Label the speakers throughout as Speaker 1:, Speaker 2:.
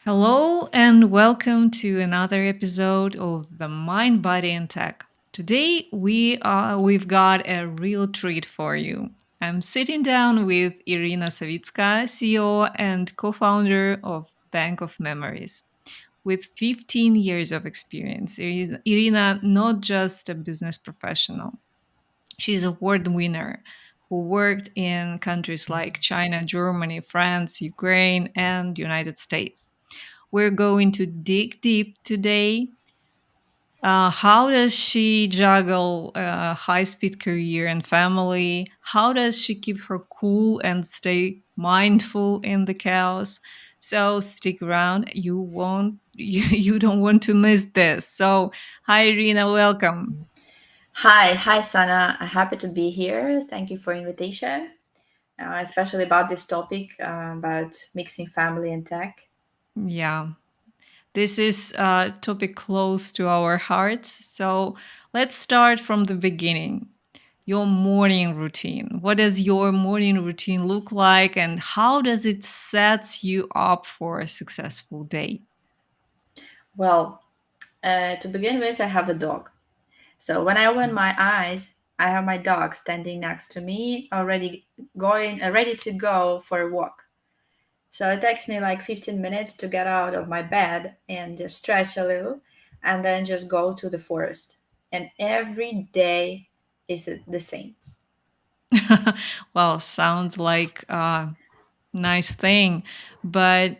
Speaker 1: Hello and welcome to another episode of the Mind, Body, and Tech. Today we've got a real treat for you. I'm sitting down with Iryna Savytska, CEO and co-founder of Bank of Memories. With 15 years of experience, Iryna not just a business professional. She's a award winner who worked in countries like China, Germany, France, Ukraine, and United States. We're going to dig deep today. How does she juggle a high speed career and family? How does she keep her cool and stay mindful in the chaos? So stick around. You won't, you don't want to miss this. So, hi, Irina, welcome.
Speaker 2: Hi, Sana. I'm happy to be here. Thank you for invitation, especially about this topic about mixing family and tech.
Speaker 1: Yeah, this is a topic close to our hearts. So, let's start from the beginning. Your morning routine. What does your morning routine look like and how does it set you up for a successful day?
Speaker 2: Well, to begin with, I have a dog. So when I open my eyes, I have my dog standing next to me, already going, ready to go for a walk. So it takes me like 15 minutes to get out of my bed and just stretch a little, and then just go to the forest. And every day is the same.
Speaker 1: Well, sounds like a nice thing, but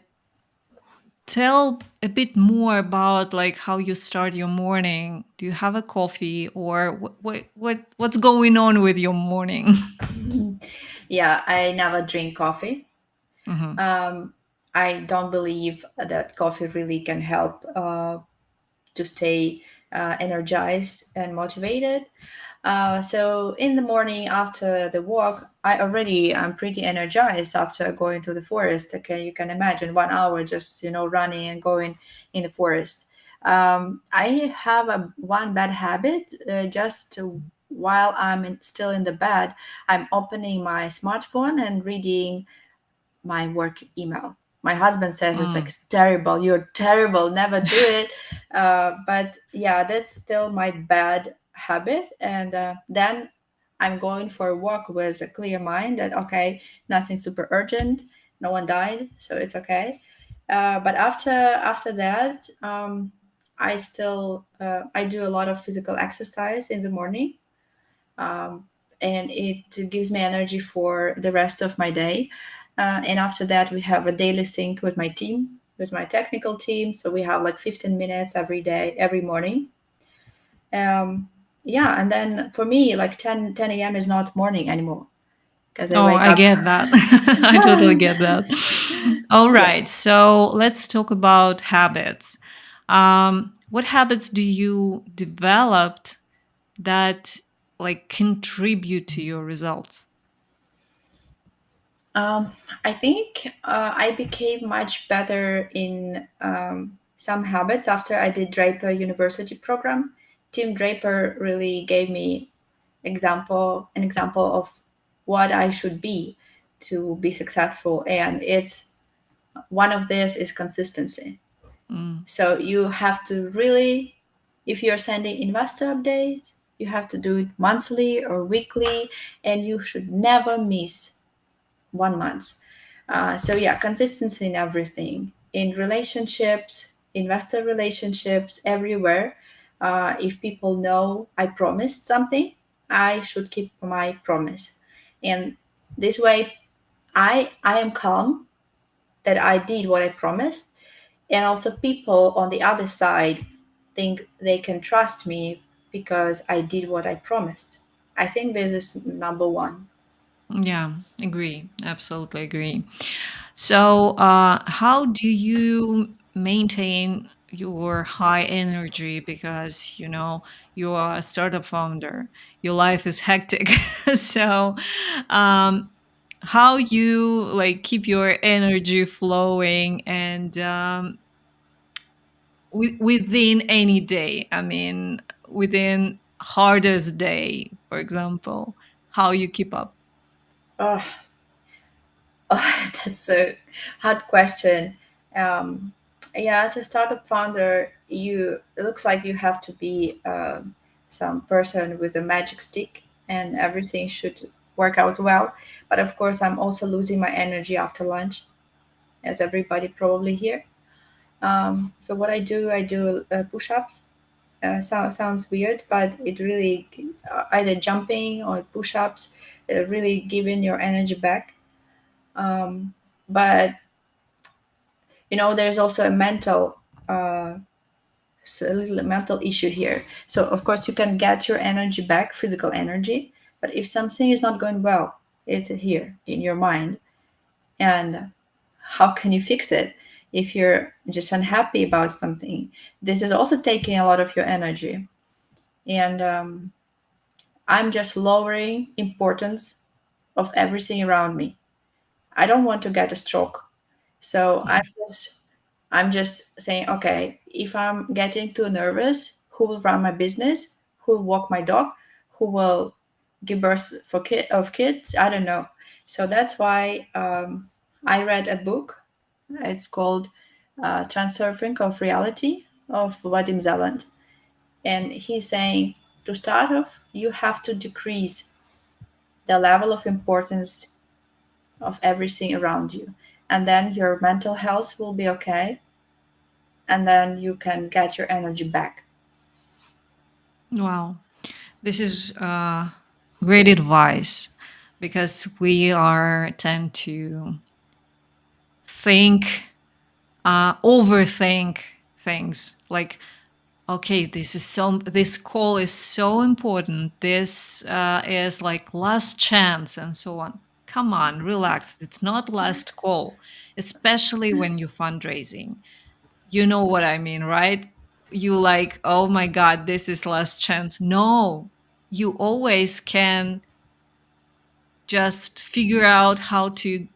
Speaker 1: tell a bit more about like how you start your morning. Do you have a coffee or what's going on with your morning?
Speaker 2: Yeah, I never drink coffee.
Speaker 1: Mhm.
Speaker 2: Um, I don't believe that coffee really can help to stay energized and motivated. So in the morning after the walk, I already am pretty energized after going to the forest. Okay, you can imagine 1 hour just running and going in the forest. I have one bad habit. While still in the bed, I'm opening my smartphone and reading my work email. My husband says it's like
Speaker 1: Mm.
Speaker 2: it's terrible. You're terrible. Never do it. But yeah, that's still my bad habit. And then I'm going for a walk with a clear mind that okay, nothing super urgent. No one died, so it's okay. But after that, I do a lot of physical exercise in the morning, um, and it gives me energy for the rest of my day. And after that, we have a daily sync with my team, with my technical team. So we have like 15 minutes every day, every morning. Um, yeah, and then for me, like 10 a.m. is not morning anymore because I
Speaker 1: Oh,
Speaker 2: wake
Speaker 1: I
Speaker 2: up.
Speaker 1: get that. I totally get that. All
Speaker 2: Yeah.
Speaker 1: right. So let's talk about habits. What habits do you developed that like contribute to your results?
Speaker 2: Um, I think I became much better in some habits after I did Draper University program. Tim Draper really gave me an example of what I should be to be successful, and it's one of this is consistency.
Speaker 1: Mm,
Speaker 2: So you have to really, if you're sending investor updates, you have to do it monthly or weekly, and you should never miss 1 month. So yeah, consistency in everything, in relationships, investor relationships, everywhere. If people know I promised something, I should keep my promise, and this way, I am calm that I did what I promised, and also people on the other side think they can trust me because I did what I promised. I think this is number one.
Speaker 1: yeah, agree. Absolutely agree. So, how do you maintain your high energy? Because you are a startup founder. Your life is hectic. So, um, how you like keep your energy flowing and within any day? I mean, within hardest day, for example, how you keep up?
Speaker 2: Oh, oh, that's a hard question. Um, Yeah, as a startup founder, you it looks like you have to be some person with a magic stick, and everything should work out well. But of course, I'm also losing my energy after lunch, as everybody probably here. So what I do push-ups. Sounds weird, but it really either jumping or push-ups really giving your energy back. But there's also a mental a little mental issue here. So of course you can get your energy back, physical energy, but if something is not going well, it's here in your mind. And how can you fix it if you're just unhappy about something? This is also taking a lot of your energy. And I'm just lowering importance of everything around me. I don't want to get a stroke. So I'm just saying, okay, if I'm getting too nervous, who will run my business? Who will walk my dog? Who will give birth of kids? I don't know. So that's why I read a book. It's called Transurfing of Reality of Vadim Zeland. And he's saying to start off, you have to decrease the level of importance of everything around you. And then your mental health will be okay. And then you can get your energy back.
Speaker 1: Wow. This is great advice because we are tend to think, overthink things like, okay, this call is so important. This is like last chance and so on. Come on, relax. It's not last call, especially when you're fundraising. You know what I mean, right? You like, oh my God, this is last chance. No, you always can just figure out how to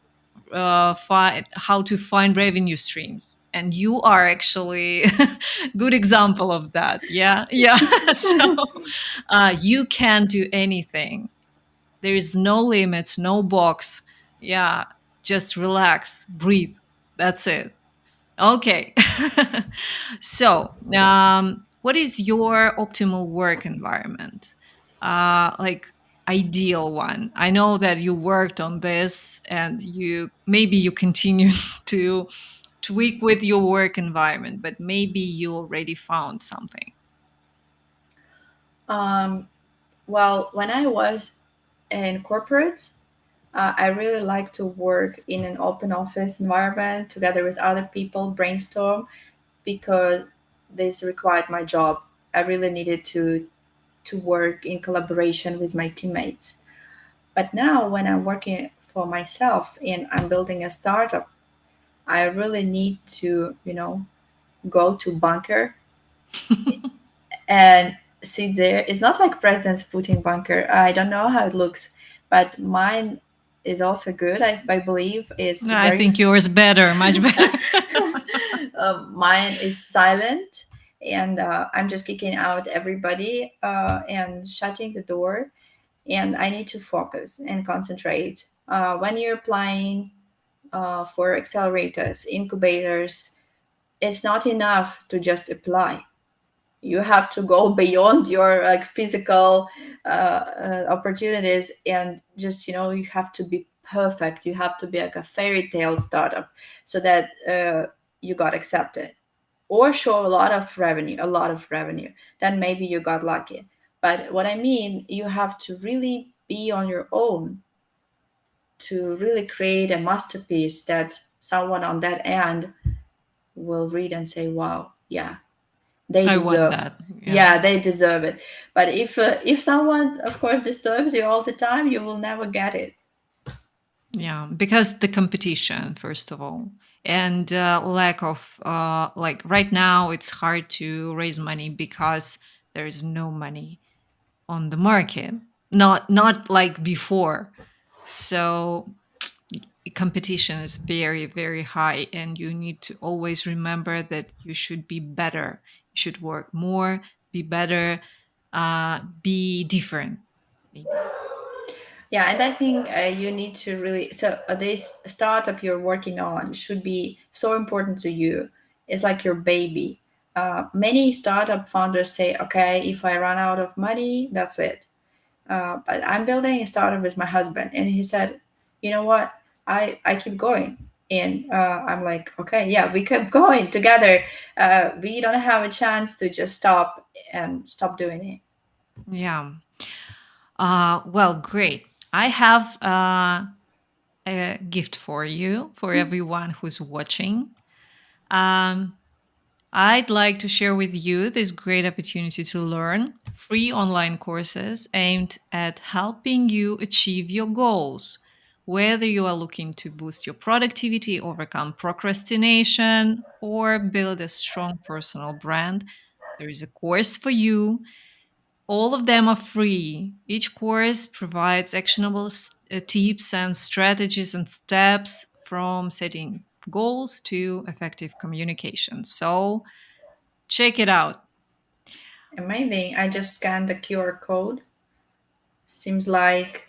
Speaker 1: find revenue streams, and you are actually good example of that. Yeah, yeah. So you can do anything. There is no limits, no box. Yeah, just relax, breathe. That's it. Okay. So, what is your optimal work environment? Like ideal one. I know that you worked on this, and you continue to tweak with your work environment, but maybe you already found something.
Speaker 2: Um, well, when I was in corporates, I really like to work in an open office environment together with other people, brainstorm, because this required my job. I really needed to work in collaboration with my teammates. But now, when I'm working for myself and I'm building a startup, I really need to, go to bunker and sit there. It's not like president's Putin bunker. I don't know how it looks, but mine is also good. I believe it's
Speaker 1: No, I
Speaker 2: very.
Speaker 1: think yours better, much better.
Speaker 2: Mine is silent, and I'm just kicking out everybody and shutting the door. And I need to focus and concentrate. When you're applying for accelerators, incubators, it's not enough to just apply. You have to go beyond your like physical opportunities, and just you have to be perfect. You have to be like a fairy tale startup so that you got accepted, or show a lot of revenue. Then maybe you got lucky. But what I mean, you have to really be on your own to really create a masterpiece that someone on that end will read and say, wow, yeah, they
Speaker 1: I want
Speaker 2: deserve.
Speaker 1: that. Yeah.
Speaker 2: Yeah, they deserve it. But if someone, of course, disturbs you all the time, you will never get it.
Speaker 1: Yeah, because the competition, first of all, and lack of like right now, it's hard to raise money because there is no money on the market. Not like before. So competition is very very high, and you need to always remember that you should be better. You should work more, be better, be different, maybe.
Speaker 2: Yeah, and I think you need to really. So this startup you're working on should be so important to you, It's like your baby. Many startup founders say, okay, if I run out of money, that's it. But I'm building a startup with my husband, and he said, you know what? I keep going. And I'm like, okay, yeah, we keep going together. We don't have a chance to just stop and stop doing it.
Speaker 1: Yeah. Well, great. I have a gift for you, for everyone who's watching. Um, I'd like to share with you this great opportunity to learn free online courses aimed at helping you achieve your goals. Whether you are looking to boost your productivity, overcome procrastination, or build a strong personal brand, there is a course for you. All of them are free. Each course provides actionable tips and strategies and steps from setting goals to effective communication. So, check it out.
Speaker 2: Amazing. I just scanned the QR code. Seems like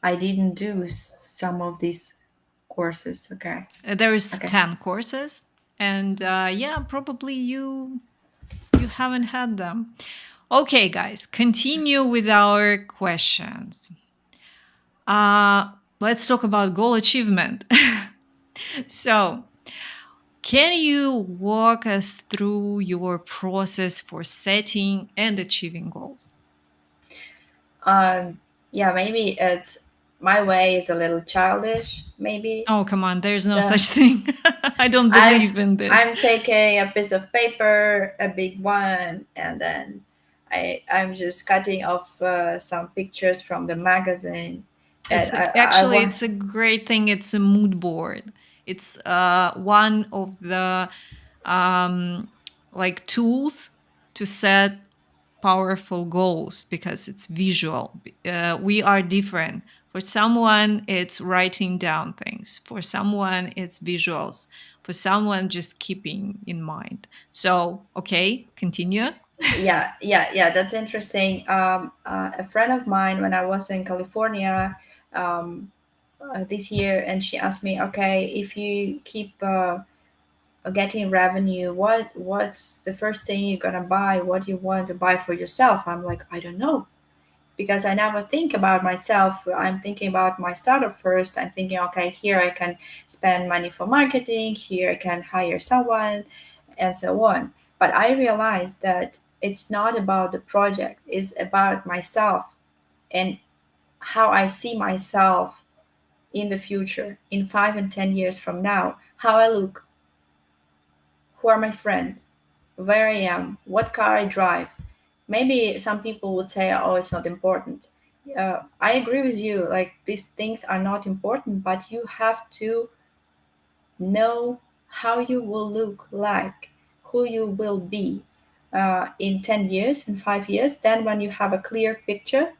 Speaker 2: I didn't do some of these courses. Okay.
Speaker 1: There is
Speaker 2: Okay.
Speaker 1: 10 courses, and yeah, probably you haven't had them. Okay, guys, continue with our questions. Let's talk about goal achievement. So, can you walk us through your process for setting and achieving goals?
Speaker 2: Yeah, maybe it's my way is a little childish, maybe.
Speaker 1: Oh, come on, there's no
Speaker 2: So
Speaker 1: such thing. I don't
Speaker 2: I'm
Speaker 1: believe in this.
Speaker 2: I'm taking a piece of paper, a big one, and then I'm just cutting off some pictures from the magazine, and I
Speaker 1: Actually,
Speaker 2: want.
Speaker 1: it's a great thing. It's a mood board. It's one of the um, like tools to set powerful goals because it's visual. We are different. For someone, it's writing down things. For someone, it's visuals. For someone, just keeping in mind. So, okay, continue.
Speaker 2: Yeah, that's interesting. A friend of mine, when I was in California um, this year, and she asked me, okay, if you keep getting revenue, what's the first thing you're gonna buy? What you want to buy for yourself? I'm like, I don't know, because I never think about myself. I'm thinking about my startup first. I'm thinking, okay, here I can spend money for marketing, here I can hire someone, and so on. But I realized that it's not about the project, it's about myself and how I see myself in the future, in 5 and 10 years from now, how I look, who are my friends, where I am, what car I drive. Maybe some people would say, oh, it's not important. I agree with you. Like, these things are not important, but you have to know how you will look like, who you will be in 10 years, in 5 years. Then, when you have a clear picture,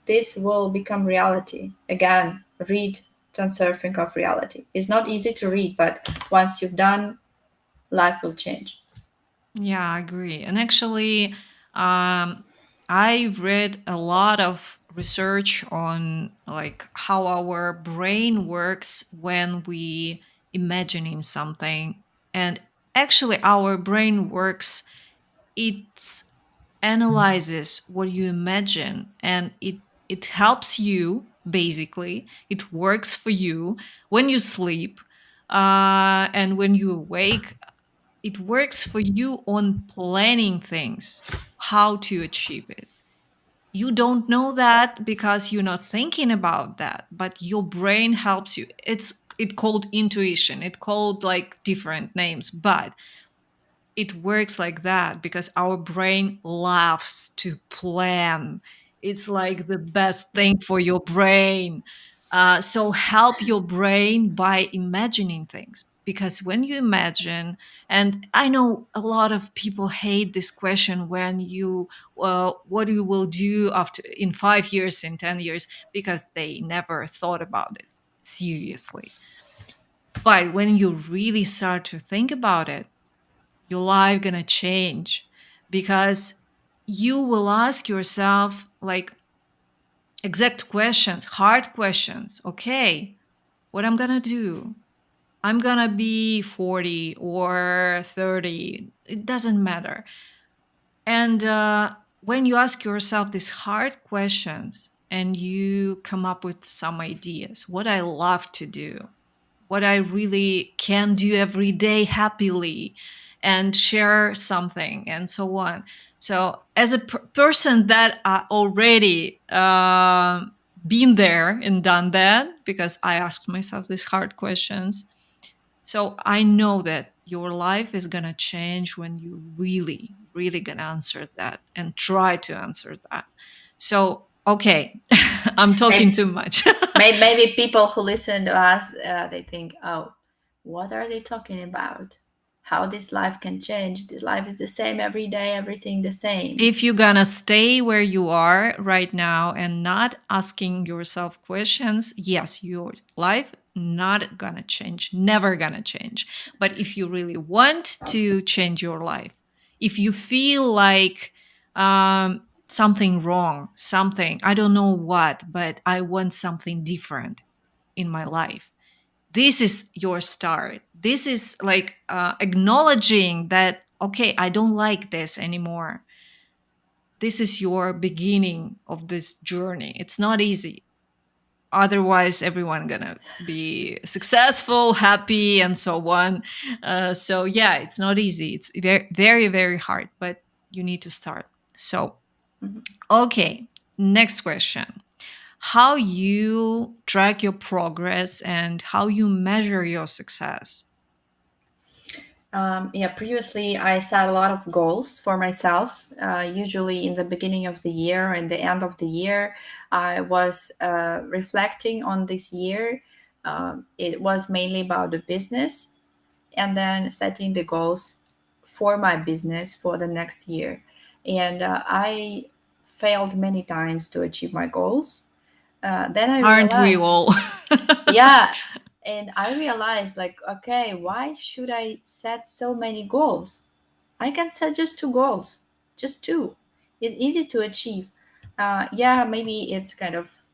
Speaker 2: this will become reality. Again, read Transurfing of Reality. It's not easy to read, but once you've done, life will change.
Speaker 1: Yeah, I agree. And actually, um, I've read a lot of research on like how our brain works when we imagining something. And actually, our brain works. It analyzes what you imagine, and it helps you. Basically, it works for you when you sleep, and when you awake it works for you on planning things, how to achieve it. You don't know that because you're not thinking about that, but your brain helps you. It called intuition. It called like different names, but it works like that because our brain loves to plan. It's like the best thing for your brain. So help your brain by imagining things. Because when you imagine, and I know a lot of people hate this question when you, what you will do after in 5 years, in 10 years, because they never thought about it seriously. But when you really start to think about it, your life gonna change because you will ask yourself like exact questions, hard questions. Okay, what I'm gonna do? I'm gonna be 40 or 30. It doesn't matter. And when you ask yourself these hard questions and you come up with some ideas, what I love to do, what I really can do every day happily, and share something, and so on. So, as a person that already been there and done that, because I asked myself these hard questions, so I know that your life is going to change when you really, really going to answer that and try to answer that. So, okay, I'm talking
Speaker 2: Maybe,
Speaker 1: too much.
Speaker 2: maybe people who listen to us, they think, oh, what are they talking about? How this life can change? This life is the same every day, everything the same.
Speaker 1: If you're gonna stay where you are right now and not asking yourself questions, yes, your life not gonna change, never gonna change. But if you really want to change your life, if you feel like something wrong, something, I don't know what, but I want something different in my life, this is your start. This is like acknowledging that, okay, I don't like this anymore. This is your beginning of this journey. It's not easy. Otherwise, everyone gonna be successful, happy, and so on. So yeah, it's not easy. It's very, very, very hard, but you need to start. So
Speaker 2: Mhm.
Speaker 1: okay, next question: how you track your progress and how you measure your success?
Speaker 2: Yeah, previously I set a lot of goals for myself. Usually in the beginning of the year and the end of the year, I was reflecting on this year. It was mainly about the business and then setting the goals for my business for the next year. And I failed many times to achieve my goals. Then I
Speaker 1: Aren't we
Speaker 2: realized,
Speaker 1: all?
Speaker 2: yeah, and I realized, like, okay, why should I set so many goals? I can set just two goals, just two. It's easy to achieve. Yeah, maybe it's kind of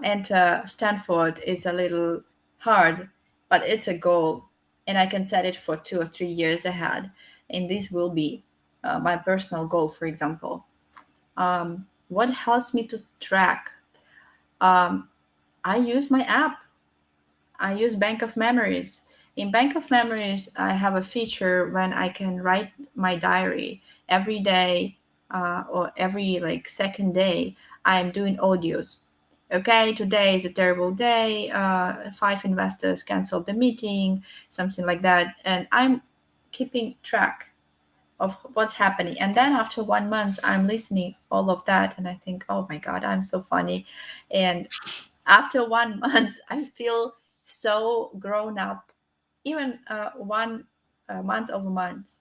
Speaker 2: enter Stanford is a little hard, but it's a goal, and I can set it for 2 or 3 years ahead. And this will be my personal goal, for example. What helps me to track? Um, I use my app. I use Bank of Memories. In Bank of Memories, I have a feature when I can write my diary every day or every like second day. I'm doing audios. Okay, today is a terrible day. Five investors canceled the meeting, something like that, and I'm keeping track of what's happening. And then after 1 month, I'm listening all of that, and I think, oh my god, I'm so funny, and after 1 month I feel so grown up. Even one month over month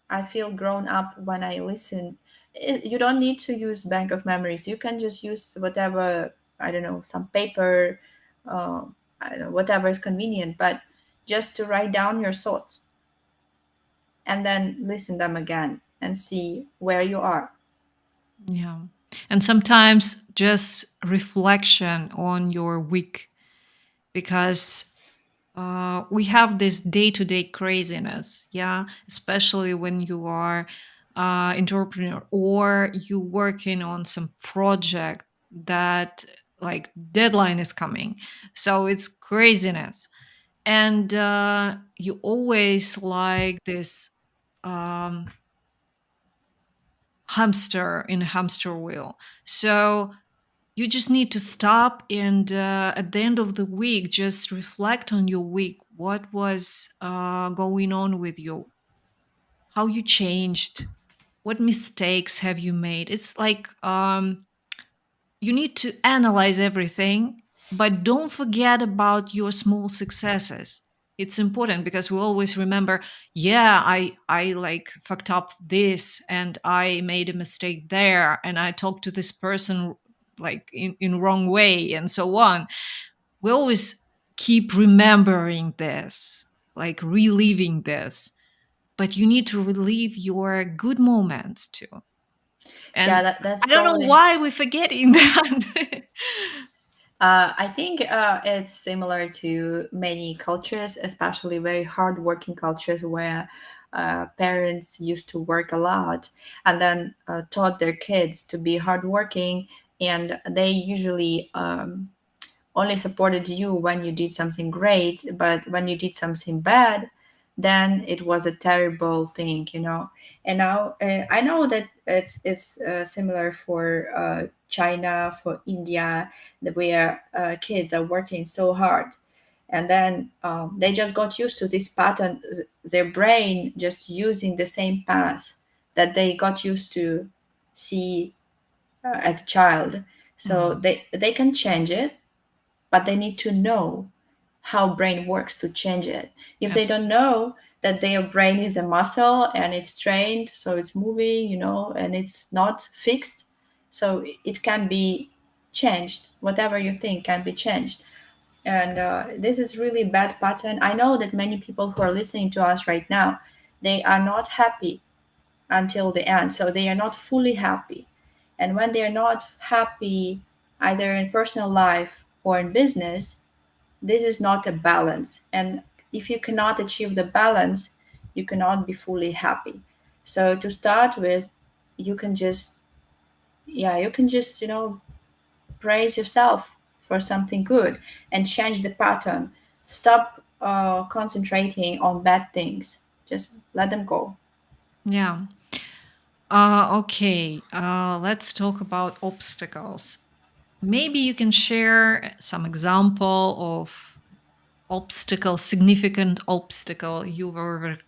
Speaker 2: I feel grown up when I listen. You don't need to use Bank of Memories. You can just use whatever, I don't know, some paper, uh, I don't know, whatever is convenient, but just to write down your thoughts and then listen them again and see where you are.
Speaker 1: Yeah. And sometimes just reflection on your week, because we have this day-to-day craziness, yeah, especially when you are entrepreneur or you working on some project that like deadline is coming, so it's craziness. And you always like this um, hamster in a hamster wheel. So you just need to stop and at the end of the week just reflect on your week. What was going on with you? How you changed? What mistakes have you made? It's like you need to analyze everything, but don't forget about your small successes. It's important because we always remember, yeah, I like fucked up this and I made a mistake there and I talked to this person like in wrong way and so on. We always keep remembering this, like reliving this, but you need to relive your good moments too.
Speaker 2: Yeah,
Speaker 1: And
Speaker 2: that's
Speaker 1: I don't know
Speaker 2: probably
Speaker 1: why we're forgetting that.
Speaker 2: I think it's similar to many cultures, especially very hardworking cultures where parents used to work a lot and then taught their kids to be hardworking, and they usually only supported you when you did something great, but when you did something bad, then it was a terrible thing, you know. And now I know that it's similar for China, for India, where kids are working so hard, and then they just got used to this pattern. Their brain just using the same path that they got used to see as a child. So
Speaker 1: Mm,
Speaker 2: they can change it, but they need to know how brain works to change it. If they don't know that their brain is a muscle and it's trained, so it's moving, you know, and it's not fixed, so it can be changed. Whatever you think can be changed. And this is really bad pattern. I know that many people who are listening to us right now, they are not happy until the end, so they are not fully happy. And when they are not happy either in personal life or in business, this is not a balance. And if you cannot achieve the balance, you cannot be fully happy. So to start with, you can just, yeah, you can just, you know, praise yourself for something good and change the pattern. Stop concentrating on bad things. Just let them go.
Speaker 1: yeah. Okay. Let's talk about obstacles. Maybe you can share some example of significant obstacle you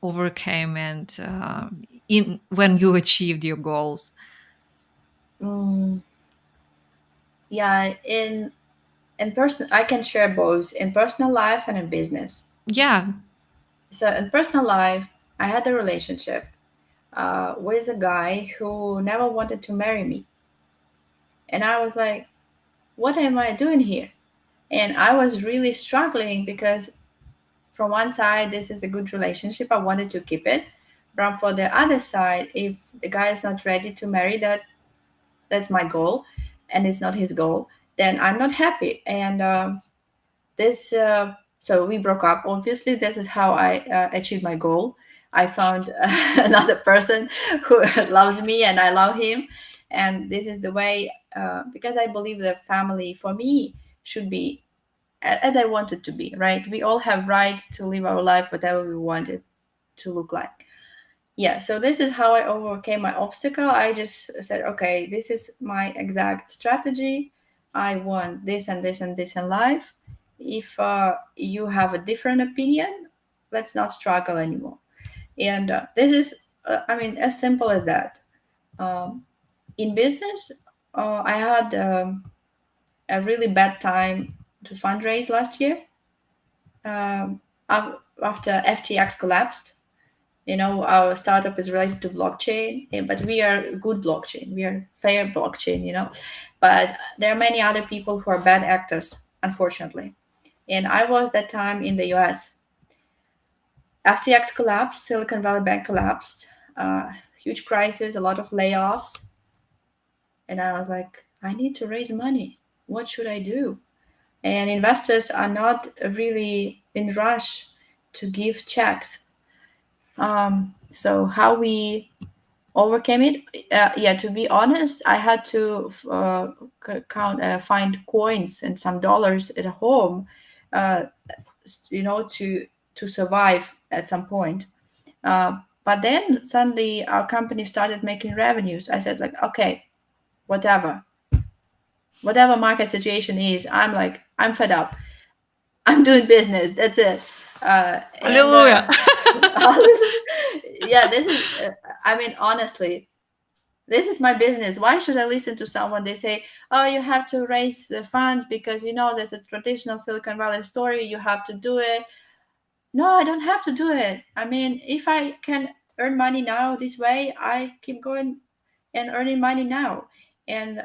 Speaker 1: overcame, and in when you achieved your goals.
Speaker 2: Mm, yeah, in person, I can share both in personal life and in business.
Speaker 1: Yeah.
Speaker 2: So in personal life, I had a relationship with a guy who never wanted to marry me. And I was like, what am I doing here? And I was really struggling because, from one side, this is a good relationship. I wanted to keep it. But for the other side, if the guy is not ready to marry, that's my goal, and it's not his goal, then I'm not happy. And this so we broke up. Obviously, this is how I achieved my goal. I found another person who loves me and I love him, and this is the way, because I believe that family for me should be as I want it to be, right? We all have right to live our life whatever we want it to look like. Yeah, so this is how I overcame my obstacle. I just said, okay, this is my exact strategy. I want this and this and this in life. If you have a different opinion, let's not struggle anymore. And this is, I mean, as simple as that. Um, in business, I had a really bad time to fundraise last year, after FTX collapsed. You know, our startup is related to blockchain, but we are good blockchain. We are fair blockchain, you know. But there are many other people who are bad actors, unfortunately. And I was that time in the US. FTX collapsed, Silicon Valley Bank collapsed, huge crisis, a lot of layoffs. And I was like, I need to raise money. What should I do? And investors are not really in rush to give checks. So how we overcame it, yeah, to be honest, I had to find coins and some dollars at home, uh, you know, to survive at some point. But then suddenly our company started making revenues. I said, like, okay, whatever, whatever market situation is, I'm like, I'm fed up, I'm doing business, that's it. And
Speaker 1: Hallelujah.
Speaker 2: yeah, this is I mean, honestly, this is my business. Why should I listen to someone? They say, oh, you have to raise the funds because, you know, there's a traditional Silicon Valley story, you have to do it. No, I don't have to do it. I mean, if I can earn money now this way, I keep going and earning money now. And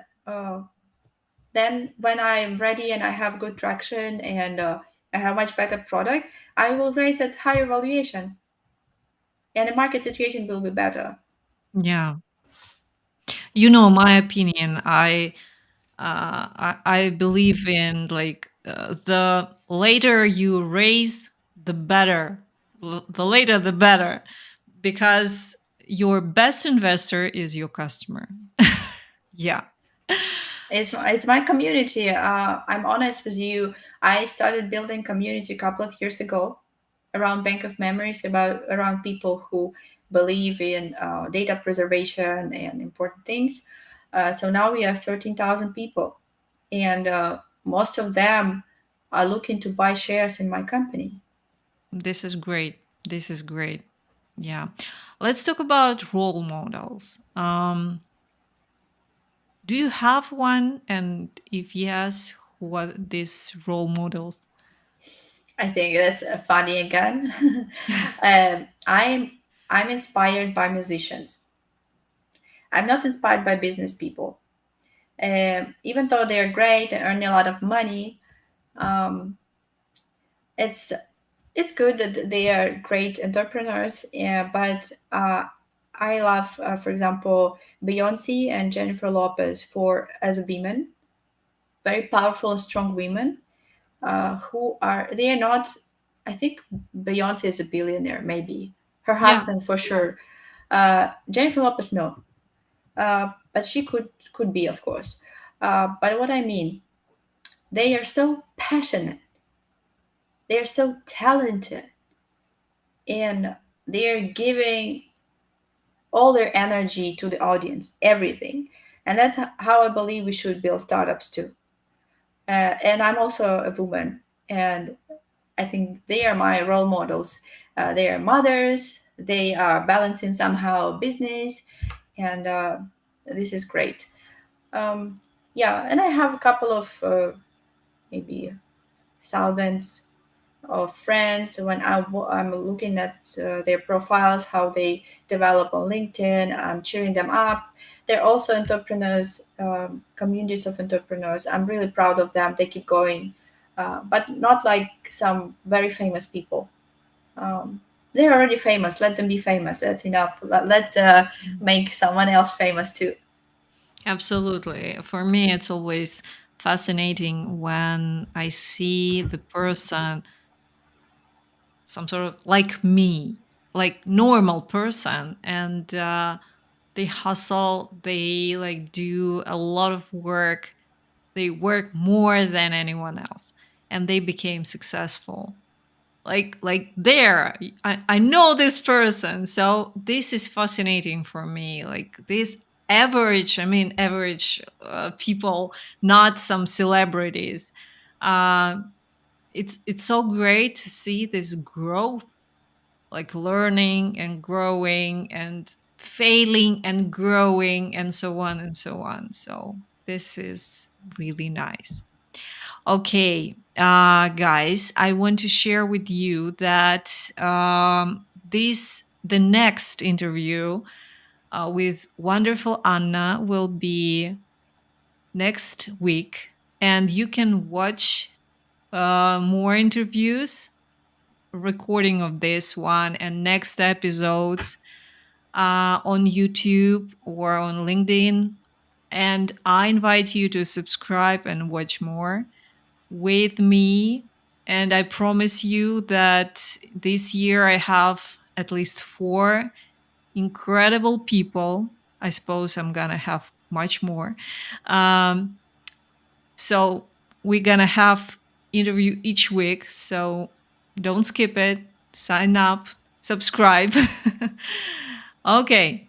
Speaker 2: then when I'm ready and I have good traction and I have much better product, I will raise at higher valuation and the market situation will be better.
Speaker 1: Yeah. You know my opinion. I believe in like the later you raise, the better. The later, the better, because your best investor is your customer. Yeah.
Speaker 2: It's my community. I'm honest with you. I started building community a couple of years ago around Bank of Memories, about around people who believe in data preservation and important things. So now we have 13,000 people, and most of them are looking to buy shares in my company.
Speaker 1: This is great. This is great. Yeah. Let's talk about role models. Do you have one? And if yes, what these role models?
Speaker 2: I think that's funny again. I'm inspired by musicians. I'm not inspired by business people. Even though they're great and earn a lot of money, um, it's it's good that they are great entrepreneurs. Yeah, but I love, for example, Beyonce and Jennifer Lopez for as women, very powerful and strong women who are they are not. I think Beyonce is a billionaire, maybe her
Speaker 1: Yeah.
Speaker 2: husband for sure. Jennifer Lopez, no, but she could be, of course. But what I mean, they are so passionate, they are so talented, and they are giving all their energy to the audience, everything. And that's how I believe we should build startups too. And I'm also a woman, and I think they are my role models. They are mothers, they are balancing somehow business, and this is great. Um, yeah, and I have a couple of maybe thousands of friends when I'm looking at their profiles, how they develop on LinkedIn. I'm cheering them up. They're also entrepreneurs, communities of entrepreneurs. I'm really proud of them. They keep going, but not like some very famous people. Um, they're already famous. Let them be famous. That's enough. Let's make someone else famous too.
Speaker 1: Absolutely. For me, it's always fascinating when I see the person, some sort of like me, like normal person, and they hustle, they like do a lot of work, they work more than anyone else, and they became successful. Like there, I know this person, so this is fascinating for me. Like this average, I mean average people, not some celebrities. Uh, it's so great to see this growth, like learning and growing and failing and growing and so on and so on. So this is really nice. Okay, guys, I want to share with you that the next interview with wonderful Anna will be next week, and you can watch more interviews, recording of this one and next episodes on YouTube or on LinkedIn. And I invite you to subscribe and watch more with me. And I promise you that this year I have at least four incredible people. I suppose I'm going to have much more. Um, so we're going to have interview each week. So don't skip it. Sign up, subscribe. Okay,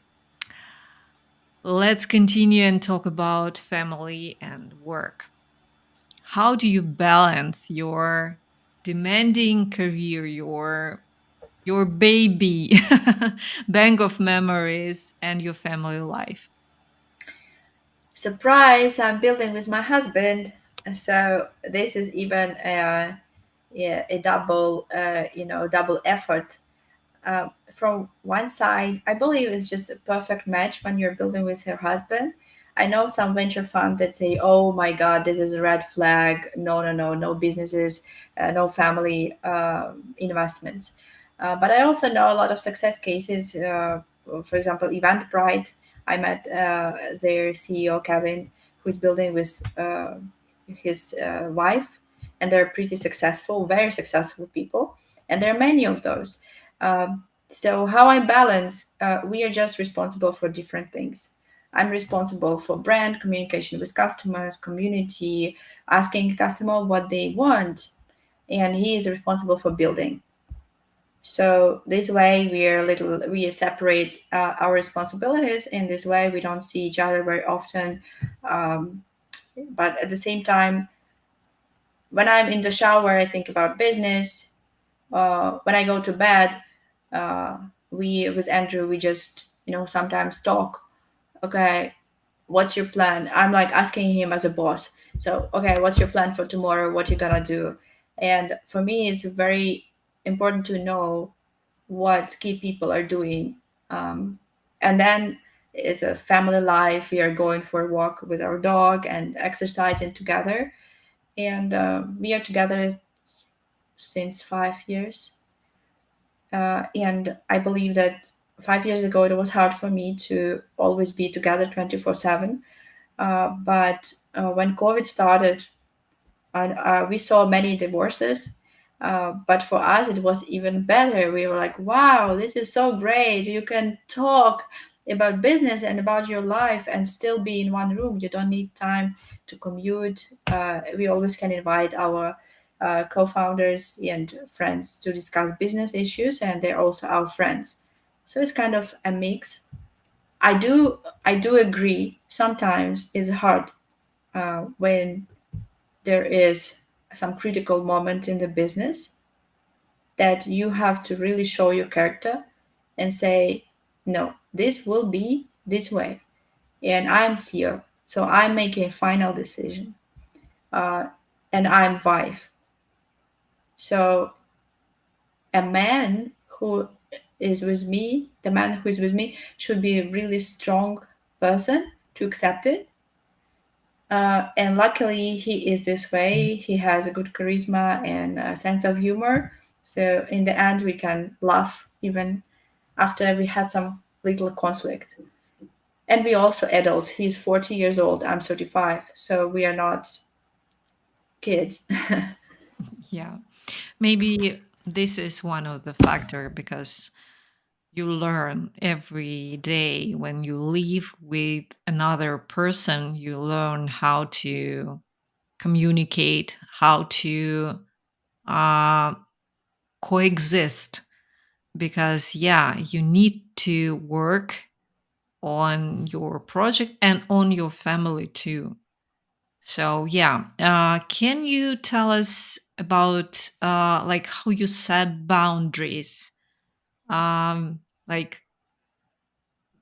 Speaker 1: let's continue and talk about family and work. How do you balance your demanding career, your baby bank of memories, and your family life?
Speaker 2: Surprise! I'm building with my husband, so this is even yeah, a double, double effort. From one side, I believe it's just a perfect match when you're building with your husband. I know some venture funds that say, "Oh my God, this is a red flag. No, no, no, no businesses, no family investments." But I also know a lot of success cases. For example, Eventbrite. I met their CEO Kevin, who's building with his wife, and they're pretty successful, very successful people, and there are many of those. So how I balance, we are just responsible for different things. I'm responsible for brand communication with customers, community, asking customer what they want, and he is responsible for building. So this way we separate our responsibilities. In this way, we don't see each other very often. Um, but at the same time, when I'm in the shower, I think about business. When I go to bed, uh, we with Andrew, we just sometimes talk. Okay, what's your plan? I'm like asking him as a boss. So okay, what's your plan for tomorrow? What you gonna do? And for me, it's very important to know what key people are doing. And then it's a family life. We are going for a walk with our dog and exercising together. And we are together since 5 years. And I believe that 5 years ago it was hard for me to always be together 24/7. But when COVID started, and we saw many divorces. But for us, it was even better. We were like, wow, this is so great. You can talk about business and about your life and still be in one room. You don't need time to commute. We always can invite our co founders and friends to discuss business issues, and they're also our friends. So it's kind of a mix. I do agree. Sometimes it's hard when there is some critical moment in the business that you have to really show your character and say, no, this will be this way. And I'm CEO, so I'm making a final decision. Uh, and I'm wife. So a man who is with me, the man who is with me, should be a really strong person to accept it. And luckily, he is this way. He has a good charisma and a sense of humor. So in the end, we can laugh even after we had some little conflict. And we also adults. He's 40 years old. I'm 35. So we are not kids.
Speaker 1: Yeah. Maybe this is one of the factor because you learn every day when you live with another person, you learn how to communicate, how to uh, coexist. Because, yeah, you need to work on your project and on your family too. So, yeah, can you tell us about like how you set boundaries? Like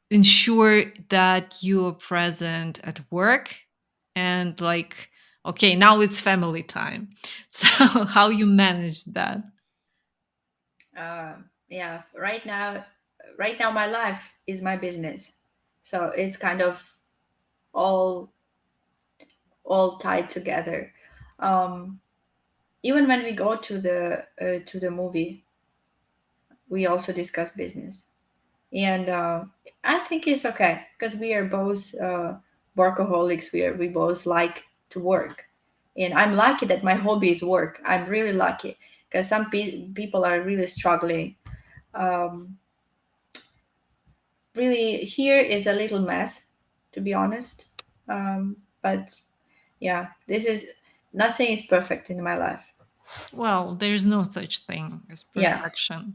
Speaker 1: ensure that you are present at work and like okay, now it's family time. So how you manage that?
Speaker 2: Yeah, right now, my life is my business. So it's kind of all all tied together. Um, Even when we go to the movie, we also discuss business, and I think it's okay because we are both workaholics. We both like to work, and I'm lucky that my hobby is work. I'm really lucky because some people are really struggling. Um, Really, here is a little mess, to be honest. But yeah, this is nothing is perfect in my life.
Speaker 1: Well, there's no such thing as
Speaker 2: Yeah.
Speaker 1: perfection.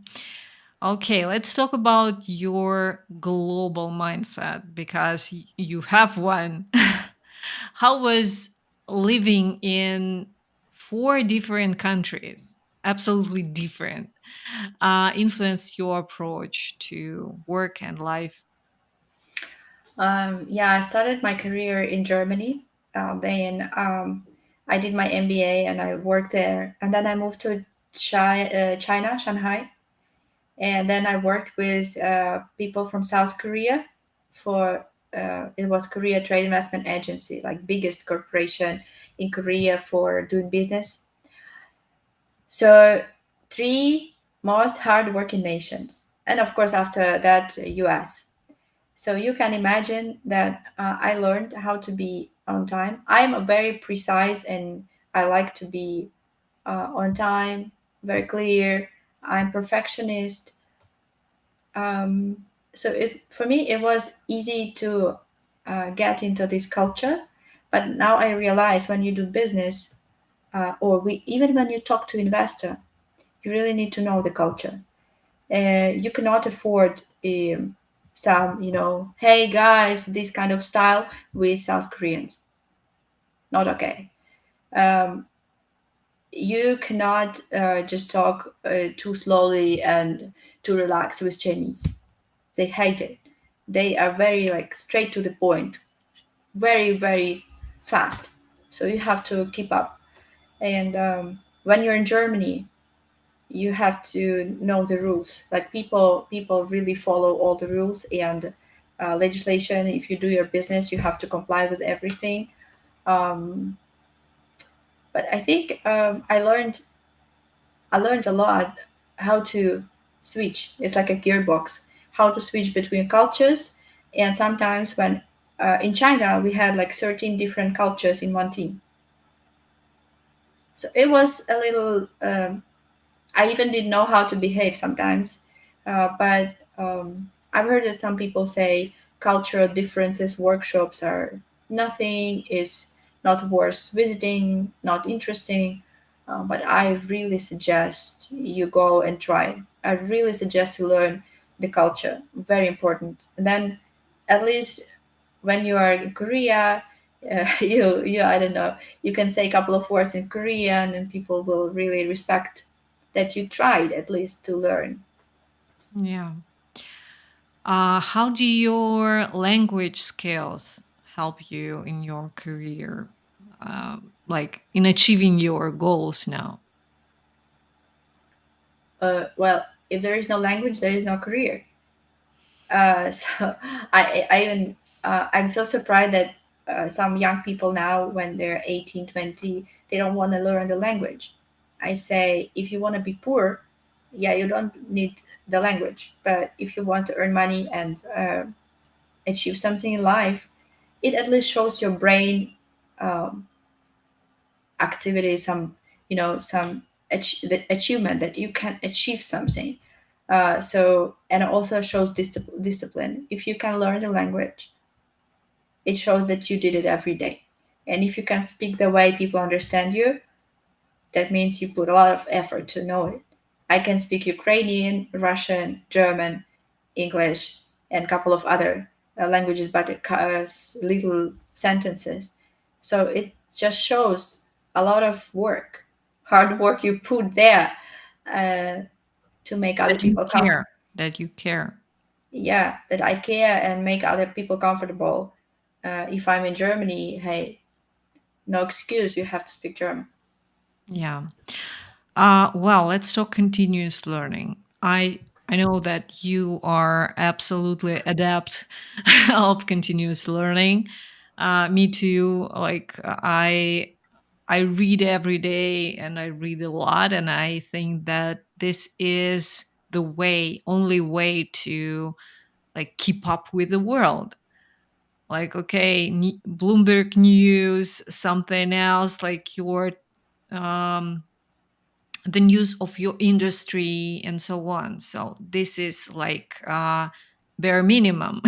Speaker 1: Okay, let's talk about your global mindset because you have one. How was living in four different countries, absolutely different, influence your approach to work and life?
Speaker 2: Yeah, I started my career in Germany. Then I did my MBA and I worked there. And then I moved to China, Shanghai. And then I worked with people from South Korea for, it was Korea Trade Investment Agency, like biggest corporation in Korea for doing business. So three most hardworking nations. And of course, after that, US. So you can imagine that I learned how to be on time. I'm a very precise, and I like to be on time, very clear. I'm perfectionist. So if for me it was easy to get into this culture, but now I realize when you do business, or we even when you talk to investor, you really need to know the culture. You cannot afford some, hey guys, this kind of style with South Koreans. Not okay. Um, you cannot just talk too slowly and too relaxed with Chinese. They hate it. They are very like straight to the point, very very fast. So you have to keep up. And when you're in Germany, you have to know the rules. Like people really follow all the rules and legislation. If you do your business, you have to comply with everything. Um, but I think I learned a lot how to switch. It's like a gearbox, how to switch between cultures. And sometimes when in China we had like 13 different cultures in one team, so it was a little. I even didn't know how to behave sometimes. But I've heard that some people say cultural differences workshops are nothing, is not worth visiting, not interesting. But I really suggest you go and try. I really suggest you learn the culture. Very important. And then at least when you are in Korea, you I don't know, you can say a couple of words in Korean and people will really respect that you tried at least to learn.
Speaker 1: Yeah. How do your language skills help you in your career, like in achieving your goals now?
Speaker 2: Well, if there is no language, there is no career. So I even I'm so surprised that some young people now, when they're 18, 20, they don't want to learn the language. I say, if you want to be poor, yeah, you don't need the language. But if you want to earn money and achieve something in life, it at least shows your brain um, activity, some some the achievement that you can achieve something. So and it also shows discipline. If you can learn the language, it shows that you did it every day. And if you can speak the way people understand you, that means you put a lot of effort to know it. I can speak Ukrainian, Russian, German, English, and a couple of other languages, but it little sentences. So it just shows a lot of work, hard work you put there uh, to make other
Speaker 1: That you
Speaker 2: people
Speaker 1: care,
Speaker 2: comfortable.
Speaker 1: that you care.
Speaker 2: Yeah, that I care and make other people comfortable. If I'm in Germany, hey, no excuse, you have to speak German.
Speaker 1: Yeah. Well, let's talk continuous learning. I know that you are absolutely adept of continuous learning. Me too. Like I read every day and I read a lot, and I think that this is the only way to like keep up with the world. Like, okay, Bloomberg News, something else, like your um, the news of your industry and so on. So this is like bare minimum,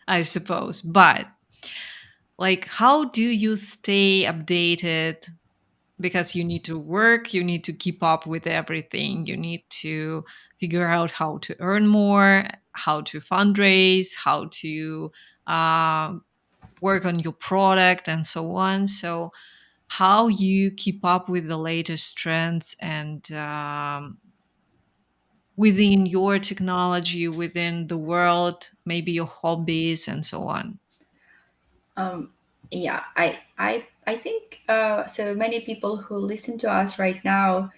Speaker 1: I suppose. But like, how do you stay updated? Because you need to work, you need to keep up with everything, you need to figure out how to earn more, how to fundraise, how to uh, work on your product, and so on. So how you keep up with the latest trends and within your technology, within the world, maybe your hobbies and so on.
Speaker 2: Um, yeah, I think so. Many people who listen to us right now,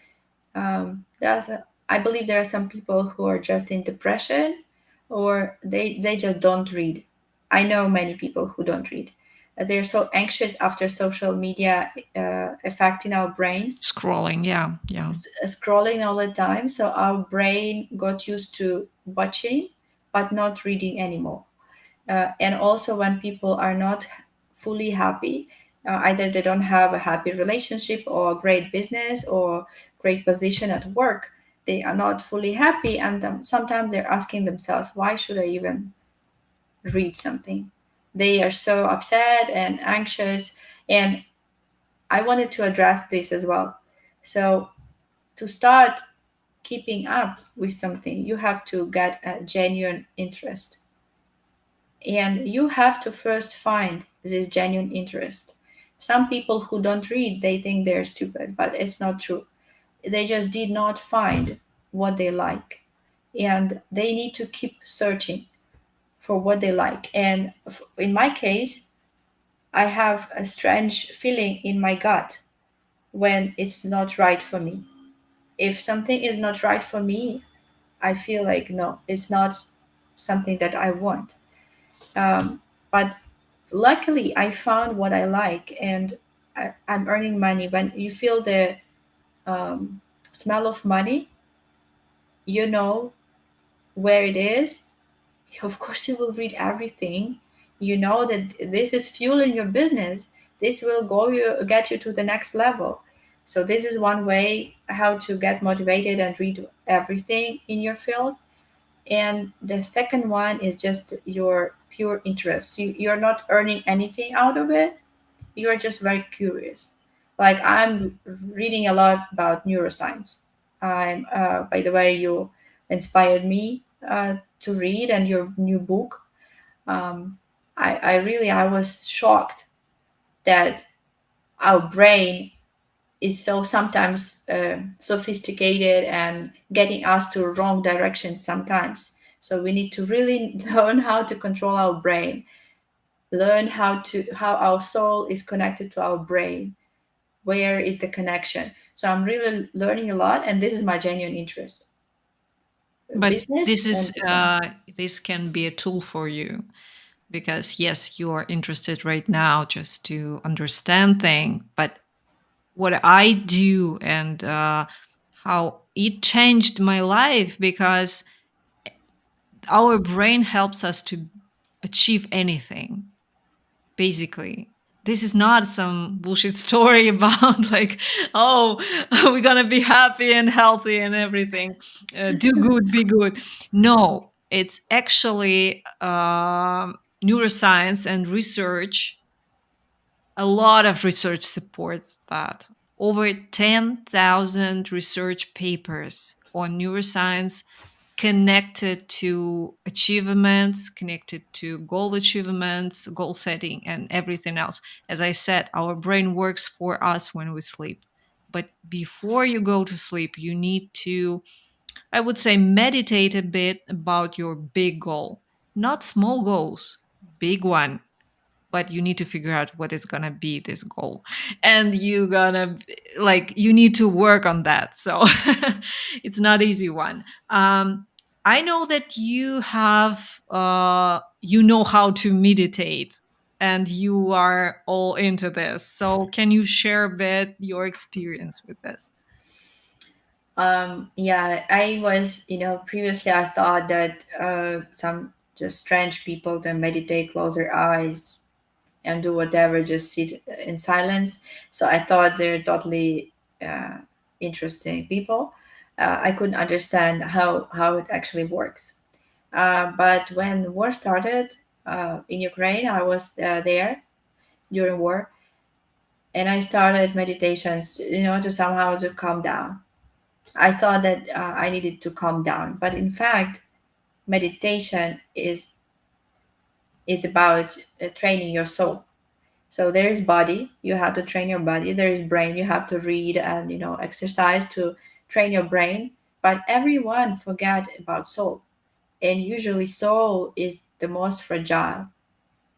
Speaker 2: I believe there are some people who are just in depression, or they just don't read. I know many people who don't read. They're so anxious after social media affecting our brains,
Speaker 1: Scrolling, yeah, yeah.
Speaker 2: scrolling all the time. So our brain got used to watching, but not reading anymore. And also when people are not fully happy, Either they don't have a happy relationship or a great business or great position at work. They are not fully happy, and sometimes they're asking themselves, why should I even read something? They are so upset and anxious, and I wanted to address this as well. So, to start keeping up with something, you have to get a genuine interest. And you have to first find this genuine interest. Some people who don't read, they think they're stupid, but it's not true. They just did not find what they like. And they need to keep searching for what they like. And in my case, I have a strange feeling in my gut when it's not right for me. If something is not right for me, I feel like no, it's not something that I want. But luckily, I found what I like, and I'm earning money. When you feel the smell of money, you know where it is. Of course, you will read everything. You know that this is fueling your business. This will get you to the next level. So this is one way how to get motivated and read everything in your field. And the second one is just your pure interest. You're not earning anything out of it. You're just very curious. Like I'm reading a lot about neuroscience. By the way, you inspired me to read, and your new book. Um, I was shocked that our brain is so sometimes sophisticated and getting us to wrong direction sometimes. So we need to really learn how to control our brain, learn how our soul is connected to our brain, where is the connection. So I'm really learning a lot, and this is my genuine interest,
Speaker 1: But
Speaker 2: business and yeah.
Speaker 1: this can be a tool for you, because yes, you are interested right now just to understand things, but what I do and how it changed my life, because our brain helps us to achieve anything, basically. This is not some bullshit story about like, oh, we're gonna be happy and healthy and everything. Do good, be good. No, it's actually neuroscience and research. A lot of research supports that. Over 10,000 research papers on neuroscience connected to achievements, connected to goal achievements, goal setting, and everything else. As I said, our brain works for us when we sleep. But before you go to sleep, you need to, I would say, meditate a bit about your big goal. Not small goals, big one, but you need to figure out what is going to be this goal, and you gonna, like, you need to work on that. So it's not easy one. I know that you have you know how to meditate, and you are all into this, so can you share a bit your experience with this?
Speaker 2: Yeah, I was, previously I thought that some just strange people that meditate, close their eyes, and do whatever, just sit in silence. So I thought they're totally uh, interesting people. I couldn't understand how it actually works. But when the war started in Ukraine, I was there during war, and I started meditations, to somehow to calm down. I thought that I needed to calm down, but in fact, meditation is about training your soul. So there is body, you have to train your body. There is brain, you have to read and exercise to train your brain. But everyone forget about soul, and usually soul is the most fragile.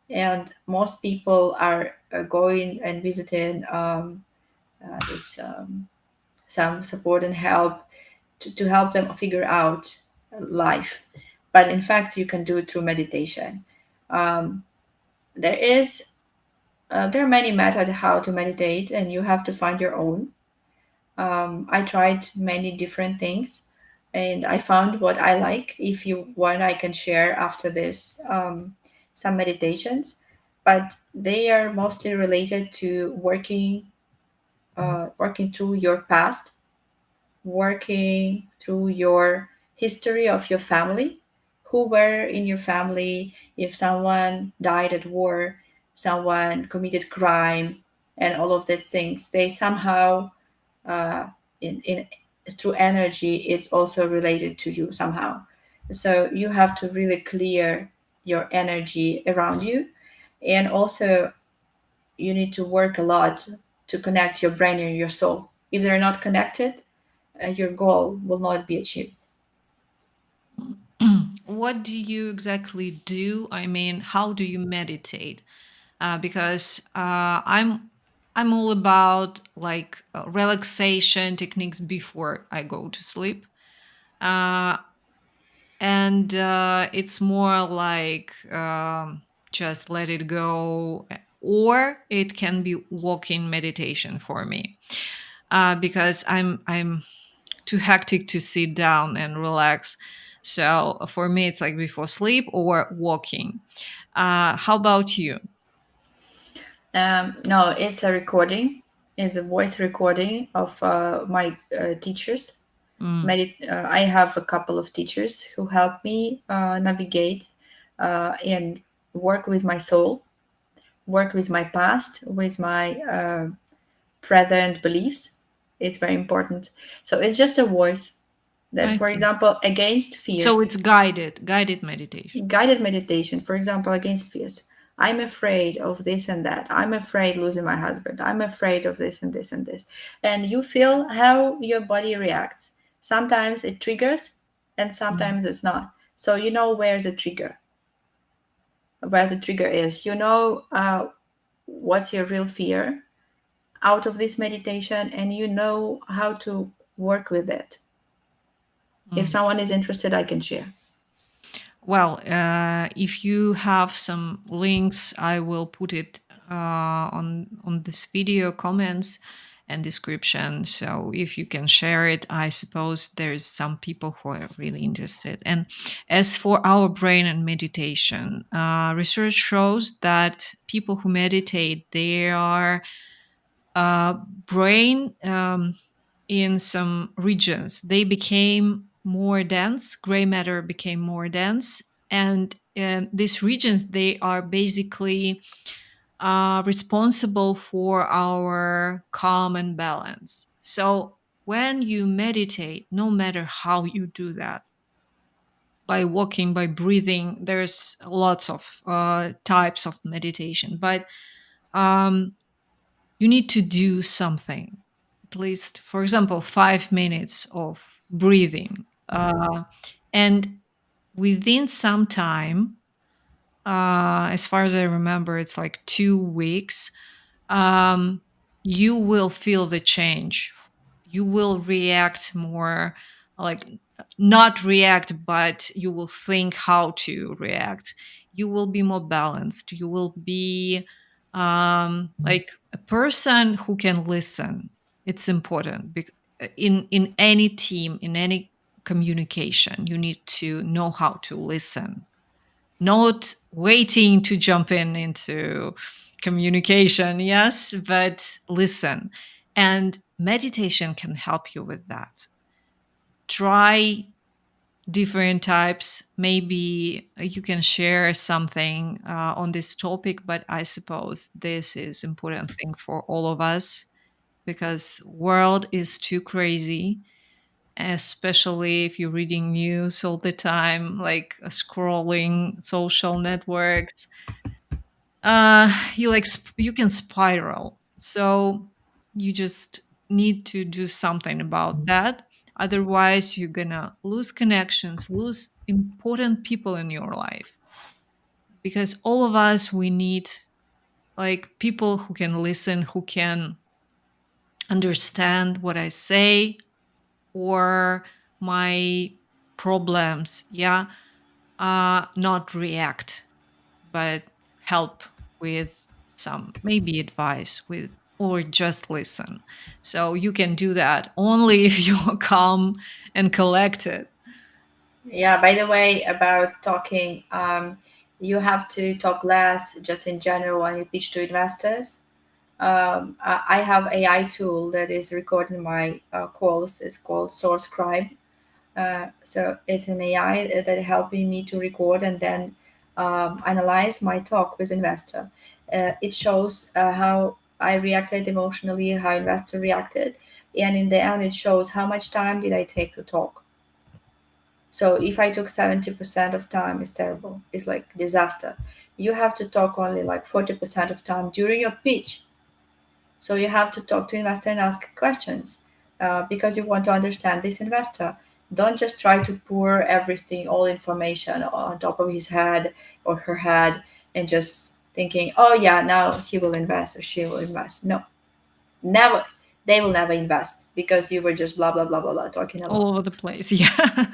Speaker 2: And most people are going and visiting this some support and help to help them figure out life. But in fact, you can do it through meditation. Um, there is there are many methods how to meditate, and you have to find your own. I tried many different things, and I found what I like. If you want, I can share after this some meditations. but they are mostly related to working through your past, working through your history of your family, who were in your family, if someone died at war, someone committed crime, and all of that things. They somehow, uh, in through energy, it's also related to you somehow. So you have to really clear your energy around you, and also you need to work a lot to connect your brain and your soul. If they're not connected, your goal will not be achieved.
Speaker 1: What do you exactly do? I mean, how do you meditate? Because I'm all about like relaxation techniques before I go to sleep. Uh, and it's more like just let it go, or it can be walking meditation for me, because I'm too hectic to sit down and relax. So for me it's like before sleep or walking. How about you?
Speaker 2: No, it's a recording. It's a voice recording of my teachers.
Speaker 1: Mm,
Speaker 2: I have a couple of teachers who help me navigate and work with my soul, work with my past, with my present beliefs. It's very important. So it's just a voice that,
Speaker 1: I
Speaker 2: for
Speaker 1: see.
Speaker 2: example, against
Speaker 1: So
Speaker 2: fears,
Speaker 1: it's guided meditation.
Speaker 2: guided meditation, for example, against fears. I'm afraid of this and that. I'm afraid losing my husband. I'm afraid of this and this and this. And you feel how your body reacts. Sometimes it triggers and
Speaker 1: Mm.
Speaker 2: sometimes it's not. So you know where the trigger is. You know what's your real fear out of this meditation, and you know how to work with it. If
Speaker 1: Mm.
Speaker 2: someone is interested, I can share.
Speaker 1: Well, if you have some links, I will put it on this video comments and description. So if you can share it, I suppose there's some people who are really interested. And as for our brain and meditation, research shows that people who meditate, they are brain in some regions they became more dense, gray matter became more dense, and these regions they are basically responsible for our calm and balance. So when you meditate, no matter how you do that, by walking, by breathing, there's lots of types of meditation, but um, you need to do something, at least, for example, 5 minutes of breathing. And within some time, as far as I remember, it's like 2 weeks, um, you will feel the change. You will react more, like not react, but you will think how to react. You will be more balanced. You will be like a person who can listen. It's important in any team, in any communication, you need to know how to listen, not waiting to jump into communication, yes, but listen. And meditation can help you with that. Try different types. Maybe you can share something on this topic, but I suppose this is important thing for all of us because world is too crazy, especially if you're reading news all the time, like scrolling social networks. You like you can spiral. So you just need to do something about that. Otherwise you're gonna lose connections, lose important people in your life, because all of us, we need like people who can listen, who can understand what I say or my problems, yeah. Not react, but help with some maybe advice with, or just listen. So you can do that only if you're calm and collected.
Speaker 2: Yeah, by the way, about talking, You have to talk less, just in general, when you pitch to investors. I have AI tool that is recording my calls. It's called SourceScribe. So it's an AI that helping me to record and then analyze my talk with investor. It shows how I reacted emotionally, how investor reacted, and in the end, it shows how much time did I take to talk. So if I took 70% of time, it's terrible. It's like disaster. You have to talk only like 40% of time during your pitch. So you have to talk to investor and ask questions because you want to understand this investor. Don't just try to pour everything, all information on top of his head or her head and just thinking, oh yeah, now he will invest or she will invest. No, never. They will never invest because you were just blah blah blah blah blah talking a
Speaker 1: All
Speaker 2: lot.
Speaker 1: over the place. Yeah.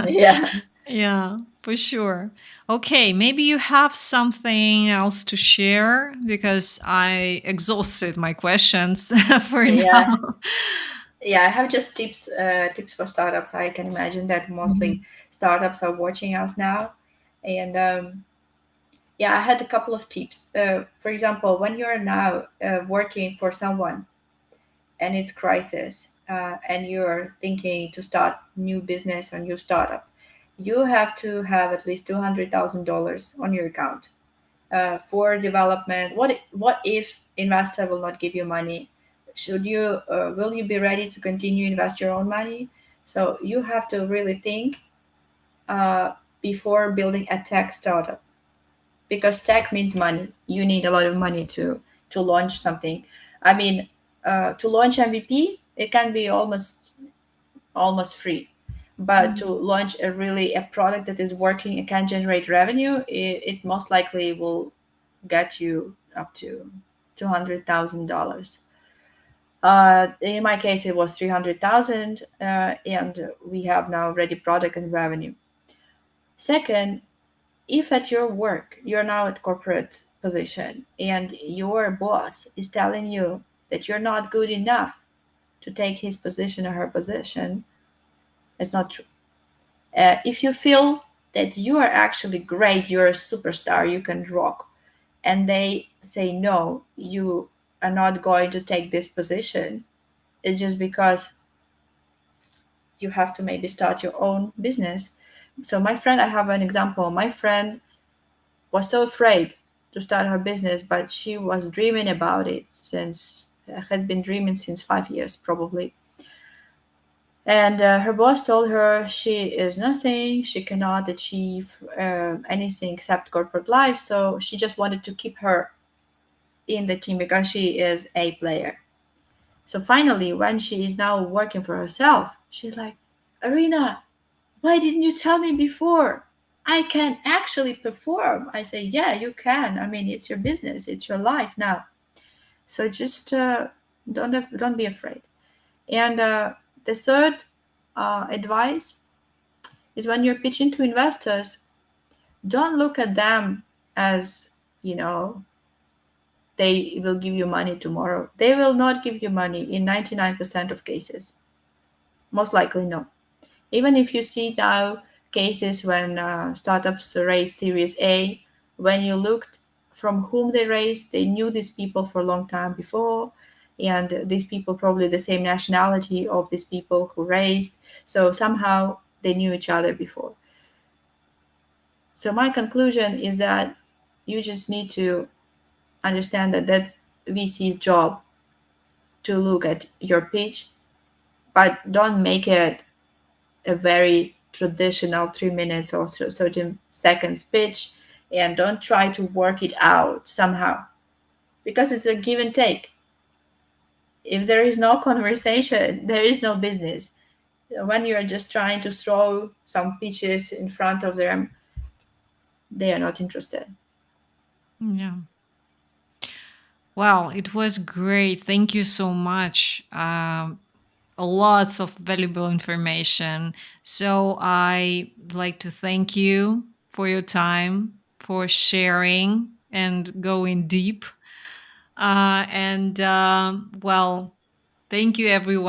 Speaker 2: Yeah,
Speaker 1: Yeah, for sure. Okay, maybe you have something else to share because I exhausted my questions for now.
Speaker 2: yeah, yeah. I have just tips for startups. I can imagine that mostly
Speaker 1: Mhm.
Speaker 2: startups are watching us now, and yeah, I had a couple of tips. For example, when you're now working for someone and it's crisis, and you're thinking to start new business or new startup, you have to have at least $200,000 on your account for development. What if investor will not give you money? Should you will you be ready to continue invest your own money? So you have to really think uh, before building a tech startup because tech means money. You need a lot of money to launch something. I mean, to launch MVP, it can be almost free, but to
Speaker 1: Mhm.
Speaker 2: launch a product that is working and can generate revenue, it most likely will get you up to $200,000. In my case, it was 300,000, and we have now ready product and revenue. Second, if at your work you're now at corporate position and your boss is telling you that you're not good enough to take his position or her position, it's not true. If you feel that you are actually great, you're a superstar, you can rock, and they say no, you are not going to take this position, it's just because you have to maybe start your own business. So my friend, I have an example. My friend was so afraid to start her business, but she was dreaming about it since has been dreaming since 5 years probably. And her boss told her she is nothing, she cannot achieve anything except corporate life. So she just wanted to keep her in the team because she is a player. So finally, when she is now working for herself, she's like, Arena, why didn't you tell me before? I can actually perform. I say, yeah, you can. I mean, it's your business, it's your life now. So just don't be afraid. And the third advice is when you're pitching to investors, don't look at them as, you know, they will give you money tomorrow. They will not give you money in 99% of cases. Most likely, no. Even if you see now cases when startups raise Series A, when you looked from whom they raised, they knew these people for a long time before, and these people probably the same nationality of these people who raised. So somehow they knew each other before. So my conclusion is that you just need to understand that that's VC's job to look at your pitch, but don't make it a very traditional 3 minutes or 30 seconds pitch, and don't try to work it out somehow because it's a give and take. If there is no conversation, there is no business. When you're just trying to throw some pitches in front of them, they are not interested.
Speaker 1: Yeah. Wow, it was great. Thank you so much. Lots of valuable information. So I like to thank you for your time, for sharing and going deep. And well, thank you, everyone.